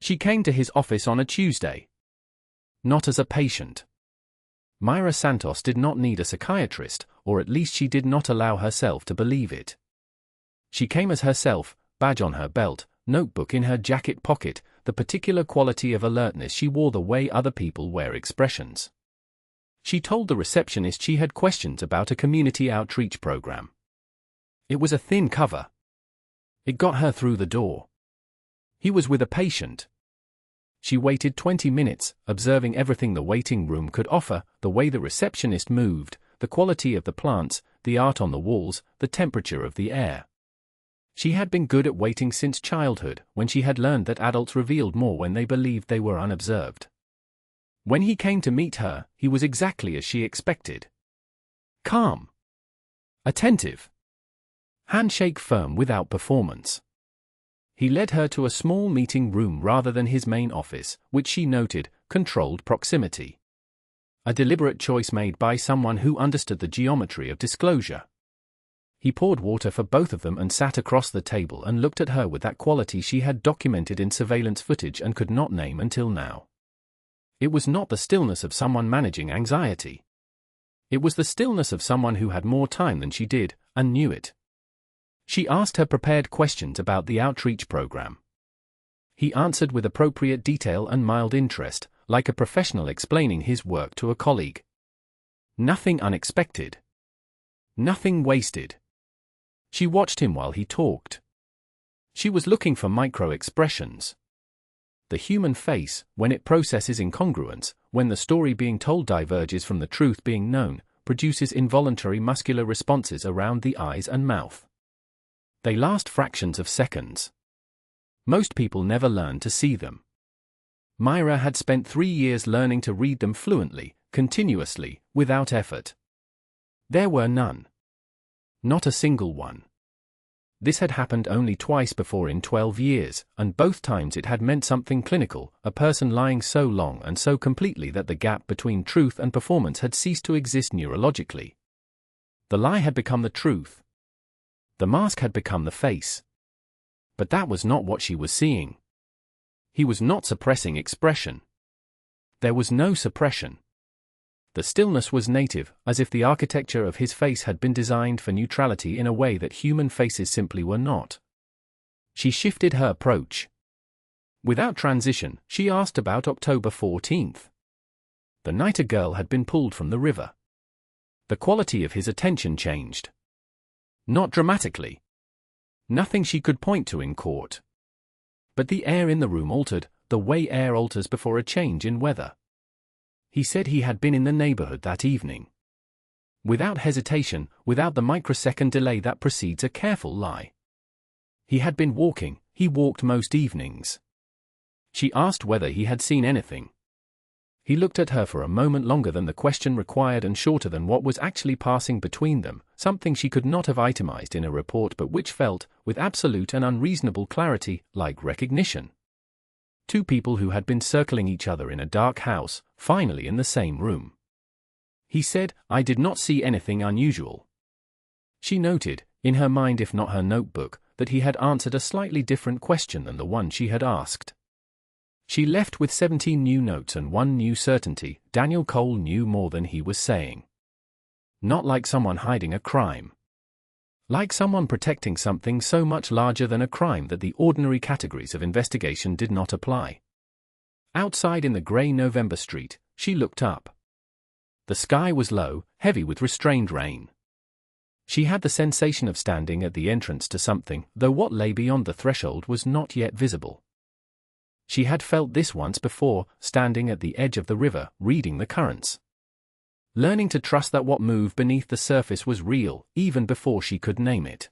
She came to his office on a Tuesday. Not as a patient. Mira Santos did not need a psychiatrist, or at least she did not allow herself to believe it. She came as herself, badge on her belt, notebook in her jacket pocket, the particular quality of alertness she wore the way other people wear expressions. She told the receptionist she had questions about a community outreach program. It was a thin cover. It got her through the door. He was with a patient. She waited 20 minutes, observing everything the waiting room could offer, the way the receptionist moved, the quality of the plants, the art on the walls, the temperature of the air. She had been good at waiting since childhood, when she had learned that adults revealed more when they believed they were unobserved. When he came to meet her, he was exactly as she expected. Calm. Attentive. Handshake firm without performance. He led her to a small meeting room rather than his main office, which she noted, controlled proximity. A deliberate choice made by someone who understood the geometry of disclosure. He poured water for both of them and sat across the table and looked at her with that quality she had documented in surveillance footage and could not name until now. It was not the stillness of someone managing anxiety. It was the stillness of someone who had more time than she did, and knew it. She asked her prepared questions about the outreach program. He answered with appropriate detail and mild interest, like a professional explaining his work to a colleague. Nothing unexpected. Nothing wasted. She watched him while he talked. She was looking for micro-expressions. The human face, when it processes incongruence, when the story being told diverges from the truth being known, produces involuntary muscular responses around the eyes and mouth. They last fractions of seconds. Most people never learn to see them. Mira had spent 3 years learning to read them fluently, continuously, without effort. There were none. Not a single one. This had happened only twice before in 12 years, and both times it had meant something clinical, a person lying so long and so completely that the gap between truth and performance had ceased to exist neurologically. The lie had become the truth. The mask had become the face. But that was not what she was seeing. He was not suppressing expression. There was no suppression. The stillness was native, as if the architecture of his face had been designed for neutrality in a way that human faces simply were not. She shifted her approach. Without transition, she asked about October 14th. The night a girl had been pulled from the river. The quality of his attention changed. Not dramatically. Nothing she could point to in court. But the air in the room altered, the way air alters before a change in weather. He said he had been in the neighborhood that evening. Without hesitation, without the microsecond delay that precedes a careful lie. He had been walking, he walked most evenings. She asked whether he had seen anything. He looked at her for a moment longer than the question required and shorter than what was actually passing between them, something she could not have itemized in a report but which felt, with absolute and unreasonable clarity, like recognition. Two people who had been circling each other in a dark house, finally in the same room. He said, "I did not see anything unusual." She noted, in her mind if not her notebook, that he had answered a slightly different question than the one she had asked. She left with 17 new notes and one new certainty: Daniel Cole knew more than he was saying. Not like someone hiding a crime. Like someone protecting something so much larger than a crime that the ordinary categories of investigation did not apply. Outside in the grey November street, she looked up. The sky was low, heavy with restrained rain. She had the sensation of standing at the entrance to something, though what lay beyond the threshold was not yet visible. She had felt this once before, standing at the edge of the river, reading the currents. Learning to trust that what moved beneath the surface was real, even before she could name it.